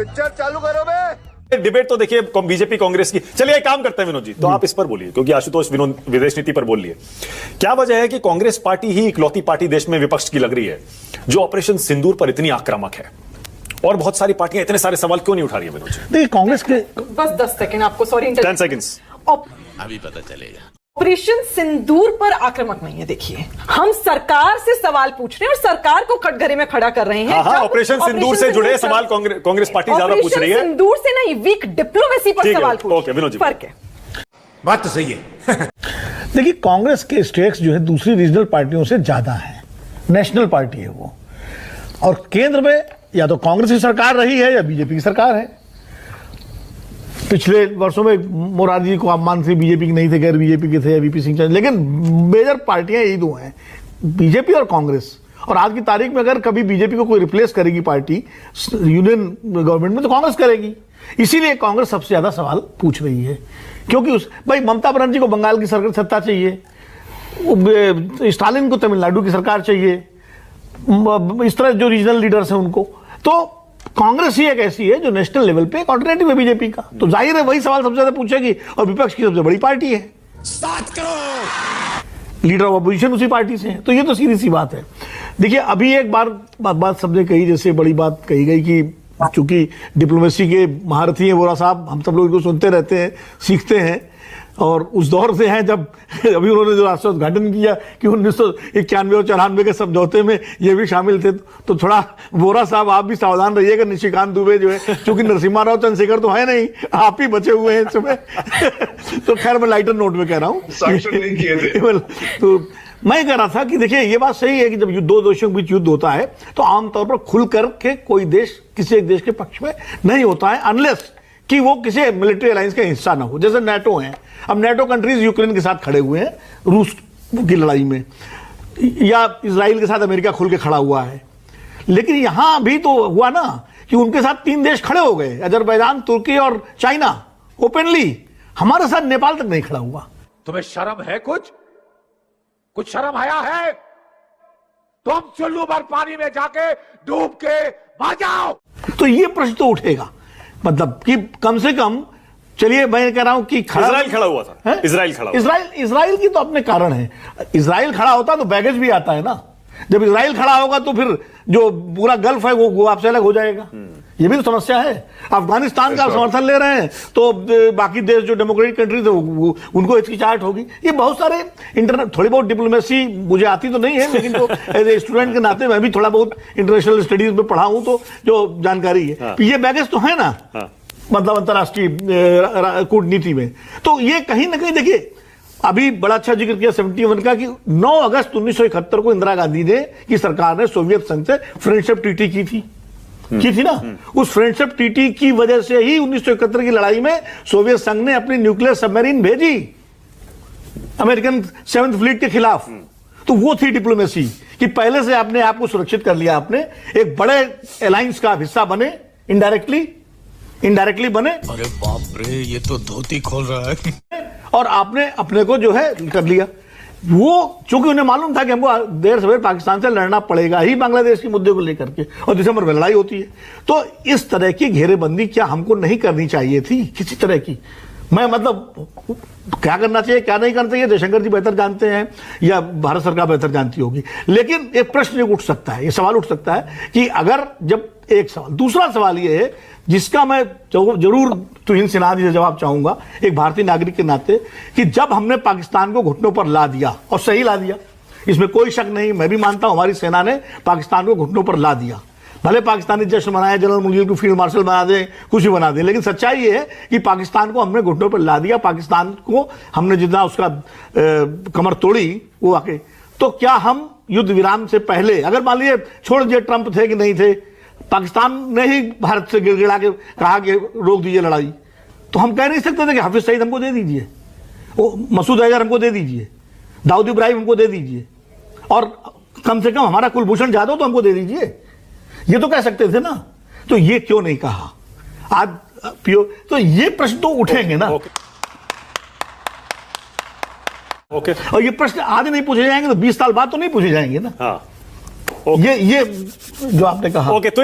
Picture चालू करो बे। Debate तो देखिए बीजेपी कांग्रेस की। चलिए एक काम करते हैं विनोद जी, तो आप इस पर बोलिए क्योंकि आशुतोष विनोद विदेश नीति पर बोल लिए। क्या वजह है कि कांग्रेस पार्टी ही इकलौती पार्टी देश में विपक्ष की लग रही है जो ऑपरेशन सिंदूर पर इतनी आक्रामक है, और बहुत सारी पार्टियां इतने सारे सवाल क्यों नहीं उठा रही है विनोद जी? देखिए कांग्रेस के बस 10 सेकंड आपको, सॉरी 10 सेकंड्स अभी पता चलेगा। ऑपरेशन सिंदूर पर आक्रामक नहीं है। देखिए हम सरकार से सवाल पूछ रहे हैं और सरकार को कटघरे में खड़ा कर रहे हैं। हाँ, ऑपरेशन सिंदूर से जुड़े सवाल कांग्रेस पार्टी ज्यादा पूछ रही है। सिंदूर से नहीं, वीक डिप्लोमेसी पर सवाल पूछ ओके विनोद जी, फर्क है। बात तो सही है। देखिए कांग्रेस के स्टेक्स जो है दूसरी रीजनल पार्टियों से ज्यादा है, नेशनल पार्टी है वो, और केंद्र में या तो कांग्रेस की सरकार रही है या बीजेपी की सरकार है। पिछले वर्षों में मोरारजी जी को आप मानते बीजेपी के नहीं थे, गैर बीजेपी के थे, वीपी सिंह, लेकिन मेजर पार्टियां यही दो हैं, बीजेपी और कांग्रेस। और आज की तारीख में अगर कभी बीजेपी को कोई रिप्लेस करेगी पार्टी यूनियन गवर्नमेंट में तो कांग्रेस करेगी। इसीलिए कांग्रेस सबसे ज्यादा सवाल पूछ रही है, क्योंकि भाई ममता बनर्जी को बंगाल की सरकार सत्ता चाहिए, स्टालिन को तमिलनाडु की सरकार चाहिए, इस तरह जो रीजनल लीडर्स हैं उनको। तो कांग्रेस ही एक ऐसी है जो नेशनल लेवल पे ऑल्टरनेटिव है बीजेपी का, तो जाहिर है वही सवाल सबसे ज्यादा पूछेगी, और विपक्ष की सबसे बड़ी पार्टी है, 7 करोड़ लीडर ऑफ अपोजिशन उसी पार्टी से है, तो ये तो सीधी सी बात है। देखिए अभी एक बात सबने कही, जैसे बड़ी बात कही गई कि चूंकि डिप्लोमेसी के महारथी हैं वोरा साहब, हम सब लोग इनको सुनते रहते हैं, सीखते हैं, और उस दौर से हैं जब अभी उन्होंने जो राष्ट्र उद्घाटन किया कि 1991 और 94 के समझौते में ये भी शामिल थे, तो थोड़ा वोरा साहब आप भी सावधान रहिएगा। निशिकांत दुबे जो है, क्योंकि नरसिम्हा राव चंद्रशेखर तो है नहीं, आप ही बचे हुए हैं इस समय। तो खैर मैं लाइटर नोट में कह रहा हूँ, तो मैं कह रहा था कि देखिए ये बात सही है कि जब दो देशों के बीच युद्ध होता है तो आमतौर पर खुल करके कोई देश किसी एक देश के पक्ष में नहीं होता है, अनलेस कि वो किसी मिलिट्री अलायंस का हिस्सा ना हो, जैसे नेटो है। अब नेटो कंट्रीज यूक्रेन के साथ खड़े हुए हैं रूस की लड़ाई में, या इजराइल के साथ अमेरिका खुल के खड़ा हुआ है, लेकिन यहां भी तो हुआ ना कि उनके साथ 3 देश खड़े हो गए, अजरबैजान, तुर्की और चाइना, ओपनली। हमारे साथ नेपाल तक नहीं खड़ा हुआ। तुम्हें शर्म है? कुछ शर्म आया है? तुम चुल्लू भर पानी में जाके डूब के मर जाओ। तो ये प्रश्न तो उठेगा, मतलब कि कम से कम, चलिए मैं कह रहा हूं कि इजराइल खड़ा हुआ था, इजराइल की तो अपने कारण है। इजराइल खड़ा होता तो बैगेज भी आता है ना, जब इजराइल खड़ा होगा तो फिर जो पूरा गल्फ है वो आपसे अलग हो जाएगा, ये भी तो समस्या है। अफगानिस्तान का समर्थन ले रहे हैं तो बाकी देश जो डेमोक्रेटिक कंट्रीज है उनको हिचकिचाहट होगी। ये बहुत सारे थोड़ी बहुत डिप्लोमेसी मुझे आती तो नहीं है, लेकिन तो एज ए स्टूडेंट के नाते मैं भी थोड़ा बहुत इंटरनेशनल स्टडीज में पढ़ा हूं, तो जो जानकारी है। हाँ। ये बैगेज तो है ना। हाँ। मतलब अंतर्राष्ट्रीय कूटनीति में तो ये कहीं ना कहीं, देखिए अभी बड़ा अच्छा जिक्र किया 71 का कि 9 अगस्त 1971 को इंदिरा गांधी ने की सरकार ने सोवियत संघ से फ्रेंडशिप ट्रीटी की थी ना। उस फ्रेंडशिप ट्रीटी की वजह से ही 1971 की लड़ाई में सोवियत संघ ने अपनी न्यूक्लियर सबमरीन भेजी अमेरिकन 7th फ्लीट के खिलाफ। तो वो थी डिप्लोमेसी कि पहले से अपने आप को सुरक्षित कर लिया, आपने एक बड़े अलायंस का हिस्सा बने, इनडायरेक्टली बने। अरे बाप रे, ये तो धोती खोल रहा है। और आपने अपने को जो है कर लिया। वो चूंकि उन्हें मालूम था कि हमको देर सवेर पाकिस्तान से लड़ना पड़ेगा ही बांग्लादेश के मुद्दे को लेकर के, और दिसंबर में लड़ाई होती है। तो इस तरह की घेरेबंदी क्या हमको नहीं करनी चाहिए थी किसी तरह की? मैं मतलब क्या करना चाहिए क्या नहीं करना चाहिए जयशंकर जी बेहतर जानते हैं या भारत सरकार बेहतर जानती होगी, लेकिन एक प्रश्न उठ सकता है, ये सवाल उठ सकता है कि अगर जब एक सवाल, दूसरा सवाल ये है जिसका मैं जरूर तुहिन सिन्हा जी से जवाब चाहूंगा एक भारतीय नागरिक के नाते, कि जब हमने पाकिस्तान को घुटनों पर ला दिया, और सही ला दिया, इसमें कोई शक नहीं, मैं भी मानता हूं हमारी सेना ने पाकिस्तान को घुटनों पर ला दिया। भले पाकिस्तानी जश्न मनाए, जनरल मुनीर को फील्ड मार्शल बना दे, कुछ भी बना दे, लेकिन सच्चाई ये है कि पाकिस्तान को हमने घुटनों पर ला दिया, पाकिस्तान को हमने जितना उसका कमर तोड़ी वो आके। तो क्या हम युद्ध विराम से पहले, अगर मान लीजिए छोड़ दिए ट्रंप थे कि नहीं थे, पाकिस्तान ने ही भारत से गिड़गिड़ा के कहा कि रोक दीजिए लड़ाई, तो हम कह नहीं सकते थे कि हाफिज सईद हमको दे दीजिए, वो मसूद अजहर हमको दे दीजिए, दाऊद इब्राहिम हमको दे दीजिए, और कम से कम हमारा कुलभूषण जाधव तो हमको दे दीजिए, ये तो कह सकते थे ना। तो ये क्यों नहीं कहा आज पियो? तो ये प्रश्न तो उठेंगे ना। ओके। और ये प्रश्न आज नहीं पूछे जाएंगे तो 20 साल बाद तो नहीं पूछे जाएंगे ना। हाँ। ये जो आपने कहा। ओके। तो